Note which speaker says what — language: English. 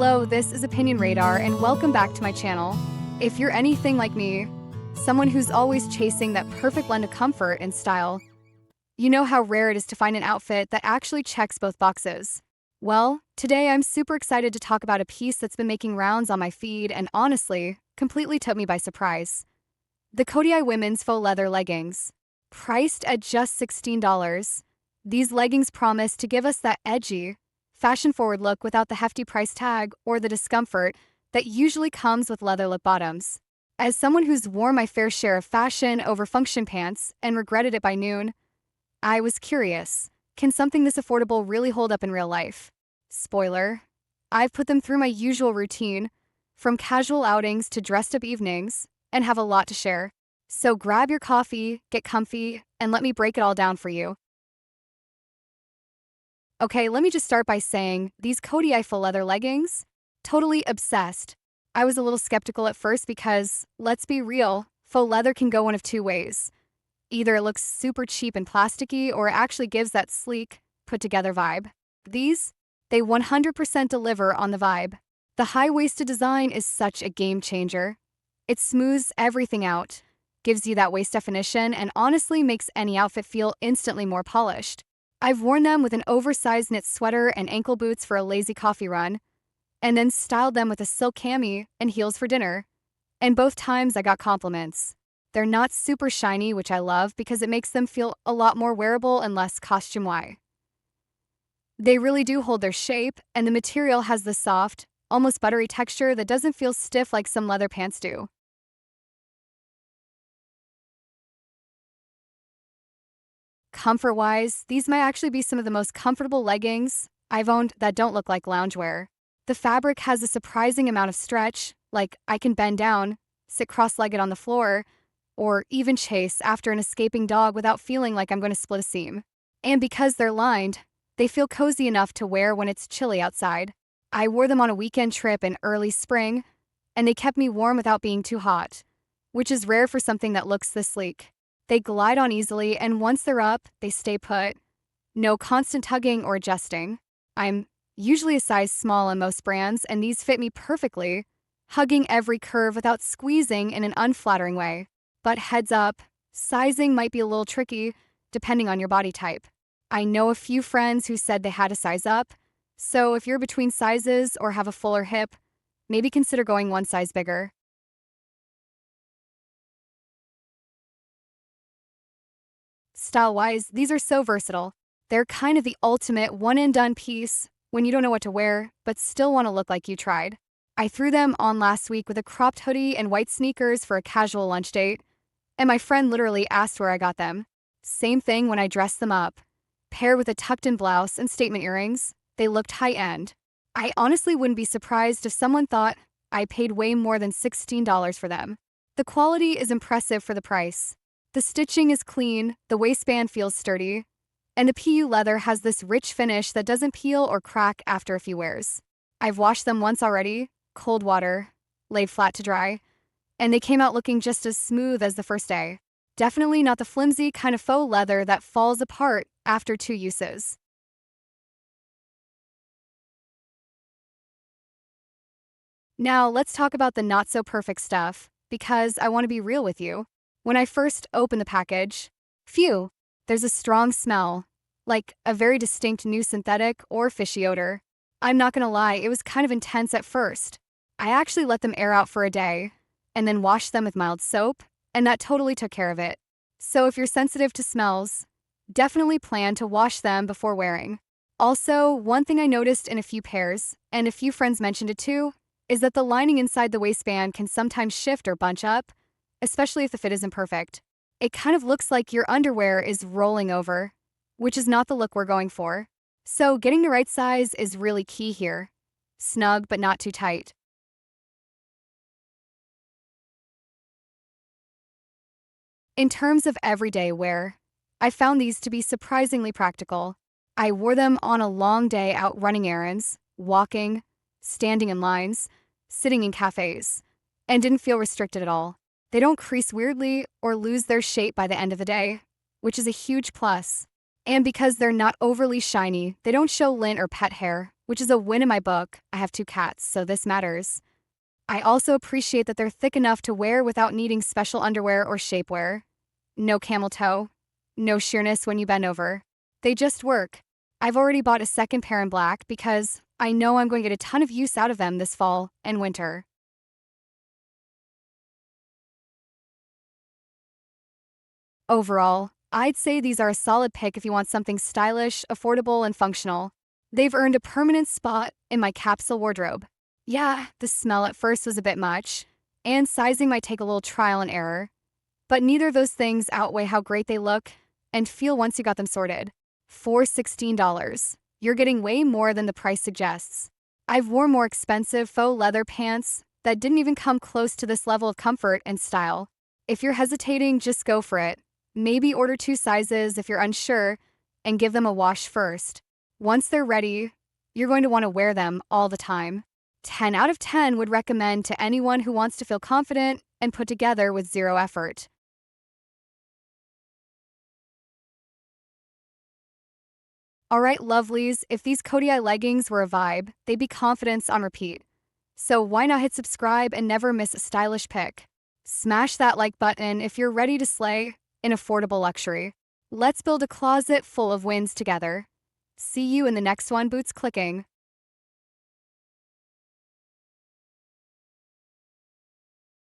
Speaker 1: Hello, this is Opinion Radar, and welcome back to my channel. If you're anything like me, someone who's always chasing that perfect blend of comfort and style, you know how rare it is to find an outfit that actually checks both boxes. Well, today I'm super excited to talk about a piece that's been making rounds on my feed and honestly, completely took me by surprise. The Kotii women's faux leather leggings. Priced at just $16, these leggings promise to give us that edgy, fashion-forward look without the hefty price tag or the discomfort that usually comes with leather lip bottoms. As someone who's worn my fair share of fashion over function pants and regretted it by noon, I was curious, can something this affordable really hold up in real life? Spoiler, I've put them through my usual routine, from casual outings to dressed-up evenings, and have a lot to share. So grab your coffee, get comfy, and let me break it all down for you. Okay, let me just start by saying, these Kotii faux leather leggings? Totally obsessed. I was a little skeptical at first because, let's be real, faux leather can go one of two ways. Either it looks super cheap and plasticky, or it actually gives that sleek, put-together vibe. These, they 100% deliver on the vibe. The high-waisted design is such a game changer. It smooths everything out, gives you that waist definition, and honestly makes any outfit feel instantly more polished. I've worn them with an oversized knit sweater and ankle boots for a lazy coffee run, and then styled them with a silk cami and heels for dinner. And both times I got compliments. They're not super shiny, which I love because it makes them feel a lot more wearable and less costume-y. They really do hold their shape, and the material has the soft, almost buttery texture that doesn't feel stiff like some leather pants do. Comfort-wise, these might actually be some of the most comfortable leggings I've owned that don't look like loungewear. The fabric has a surprising amount of stretch, like I can bend down, sit cross-legged on the floor, or even chase after an escaping dog without feeling like I'm going to split a seam. And because they're lined, they feel cozy enough to wear when it's chilly outside. I wore them on a weekend trip in early spring, and they kept me warm without being too hot, which is rare for something that looks this sleek. They glide on easily, and once they're up, they stay put. No constant tugging or adjusting. I'm usually a size small on most brands, and these fit me perfectly, hugging every curve without squeezing in an unflattering way. But heads up, sizing might be a little tricky, depending on your body type. I know a few friends who said they had to size up, so if you're between sizes or have a fuller hip, maybe consider going one size bigger. Style-wise, these are so versatile. They're kind of the ultimate one-and-done piece when you don't know what to wear, but still want to look like you tried. I threw them on last week with a cropped hoodie and white sneakers for a casual lunch date, and my friend literally asked where I got them. Same thing when I dressed them up. Paired with a tucked-in blouse and statement earrings, they looked high-end. I honestly wouldn't be surprised if someone thought I paid way more than $16 for them. The quality is impressive for the price. The stitching is clean, the waistband feels sturdy, and the PU leather has this rich finish that doesn't peel or crack after a few wears. I've washed them once already, cold water, laid flat to dry, and they came out looking just as smooth as the first day. Definitely not the flimsy kind of faux leather that falls apart after 2 uses. Now let's talk about the not-so-perfect stuff, because I want to be real with you. When I first opened the package, phew, there's a strong smell, like a very distinct new synthetic or fishy odor. I'm not gonna lie, it was kind of intense at first. I actually let them air out for a day, and then washed them with mild soap, and that totally took care of it. So if you're sensitive to smells, definitely plan to wash them before wearing. Also, one thing I noticed in a few pairs, and a few friends mentioned it too, is that the lining inside the waistband can sometimes shift or bunch up, especially if the fit isn't perfect. It kind of looks like your underwear is rolling over, which is not the look we're going for. So getting the right size is really key here. Snug but not too tight. In terms of everyday wear, I found these to be surprisingly practical. I wore them on a long day out running errands, walking, standing in lines, sitting in cafes, and didn't feel restricted at all. They don't crease weirdly or lose their shape by the end of the day, which is a huge plus. And because they're not overly shiny, they don't show lint or pet hair, which is a win in my book. I have 2 cats, so this matters. I also appreciate that they're thick enough to wear without needing special underwear or shapewear. No camel toe, no sheerness when you bend over. They just work. I've already bought a second pair in black because I know I'm going to get a ton of use out of them this fall and winter. Overall, I'd say these are a solid pick if you want something stylish, affordable, and functional. They've earned a permanent spot in my capsule wardrobe. Yeah, the smell at first was a bit much, and sizing might take a little trial and error, but neither of those things outweigh how great they look and feel once you got them sorted. For $16, you're getting way more than the price suggests. I've worn more expensive faux leather pants that didn't even come close to this level of comfort and style. If you're hesitating, just go for it. Maybe order 2 sizes if you're unsure and give them a wash first. Once they're ready, you're going to want to wear them all the time. 10 out of 10 would recommend to anyone who wants to feel confident and put together with zero effort. Alright, lovelies, if these Kotii leggings were a vibe, they'd be confidence on repeat. So why not hit subscribe and never miss a stylish pick? Smash that like button if you're ready to slay in affordable luxury. Let's build a closet full of wins together. See you in the next one, boots clicking.